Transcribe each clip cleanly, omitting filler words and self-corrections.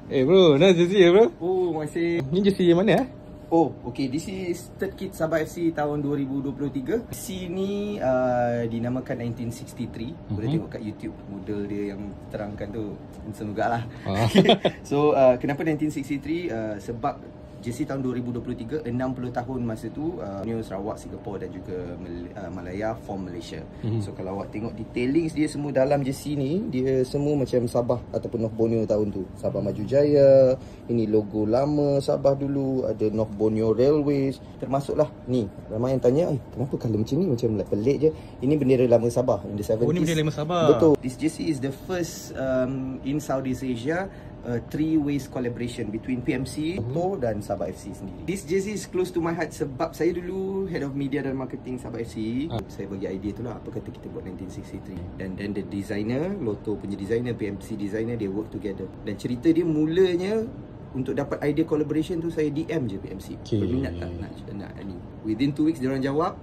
Bro, nah jersey ya bro. Oh, masih. Ni jersey yang mana Oh, okay. This is third kit Sabah FC tahun 2023. Sini dinamakan 1963. Boleh tengok kat YouTube model dia yang terangkan tu. Handsome jugalah. So, kenapa 1963? Sebab jersey tahun 2023, 60 tahun masa tu Borneo, Sarawak, Singapura dan juga Malaya form Malaysia. So kalau awak tengok detailings dia semua dalam jersey ni, dia semua macam Sabah ataupun North Borneo tahun tu. Sabah Maju Jaya, ini logo lama Sabah dulu, ada North Borneo Railways, termasuklah ni. Ramai yang tanya, kenapa colour macam ni, macam pelik je. Ini bendera lama Sabah in the 70s. Oh, ni bendera lama Sabah. Betul. This jersey is the first in Southeast Asia three-ways collaboration between PMC, dan Sabah FC sendiri. This jersey is close to my heart sebab saya dulu head of media dan marketing Sabah FC. Saya bagi idea tu lah, apa kata kita buat 1963. Dan then the designer, Lotto punya designer, PMC designer, they work together. Dan cerita dia mulanya untuk dapat idea collaboration tu saya DM je PMC. Berminat tak nak ni. Within 2 weeks diorang jawab.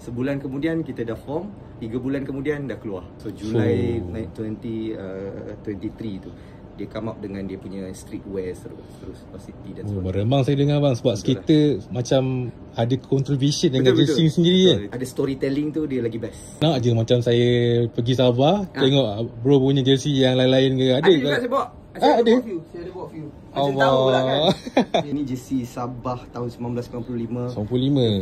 Sebulan kemudian kita dah form, 3 bulan kemudian dah keluar. So Julai 2023 tu dia come up dengan dia punya streetwear terus City dan sebagainya. Meremang saya dengar bang sebab kita macam ada contribution dengan jersey sendiri kan. Ada storytelling tu dia lagi best. Nak je macam saya pergi Sabah tengok bro punya jersey yang lain-lain ke ada juga saya bawa. Saya ada bawa few. Macam tahu pula kan. Ini jersey Sabah tahun 1995.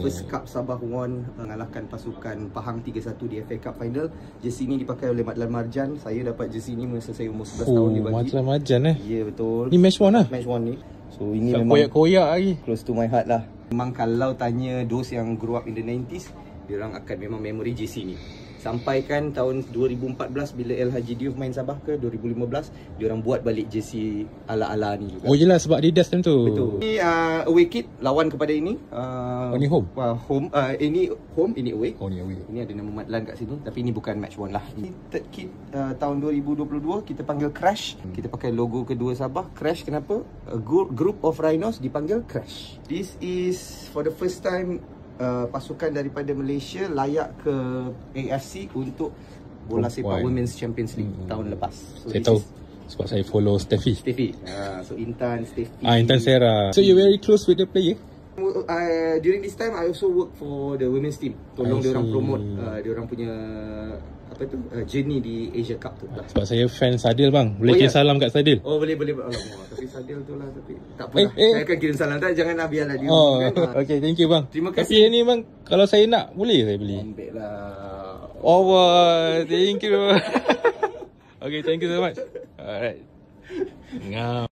First Cup Sabah won mengalahkan pasukan Pahang 3-1 di FA Cup final. Jersey ni dipakai oleh Matlan Marjan. Saya dapat jersey ni masa saya umur 11 tahun dia bagi. Matlan Marjan Ya betul. Ni match one lah. Match one ni. So ini tak memang koyak-koyak lagi. Close to my heart lah. Memang kalau tanya those yang grow up in the 90s, diorang akan memang memory jersey ni. Sampaikan tahun 2014 bila El Haji Diouf main Sabah ke 2015, diorang buat balik jersey ala-ala ni juga. Oh yelah sebab Adidas time tu. Betul. Ini away kit lawan kepada ini. Ini home. Home. Ini home, ini away. Oh ni away. Ini ada nama Matlan kat sini, tapi ini bukan match one lah. Ini third kit tahun 2022 kita panggil Crash. Kita pakai logo kedua Sabah. Crash kenapa? A group of rhinos dipanggil Crash. This is for the first time pasukan daripada Malaysia layak ke AFC untuk bola sepak Women's Champions League tahun lepas. So saya tahu sebab saya follow Steffi. So Intan, Steffi. Intan Sera. So you very close with the player? During this time I also work for the women's team. Tolong dia orang promote dia orang punya journey di Asia Cup tu lah. Sebab saya fan Sadil bang. Boleh kirim salam kat Sadil? Oh boleh. Alamak, tapi Sadil tu lah, tapi tak apa lah. Saya akan kirim salam. Janganlah biarlah dia. Okay, thank you bang. Terima kasih. Tapi ni bang, kalau saya nak, boleh saya beli? Ambil lah. Thank you. Okay, thank you so much. Alright. Ngam.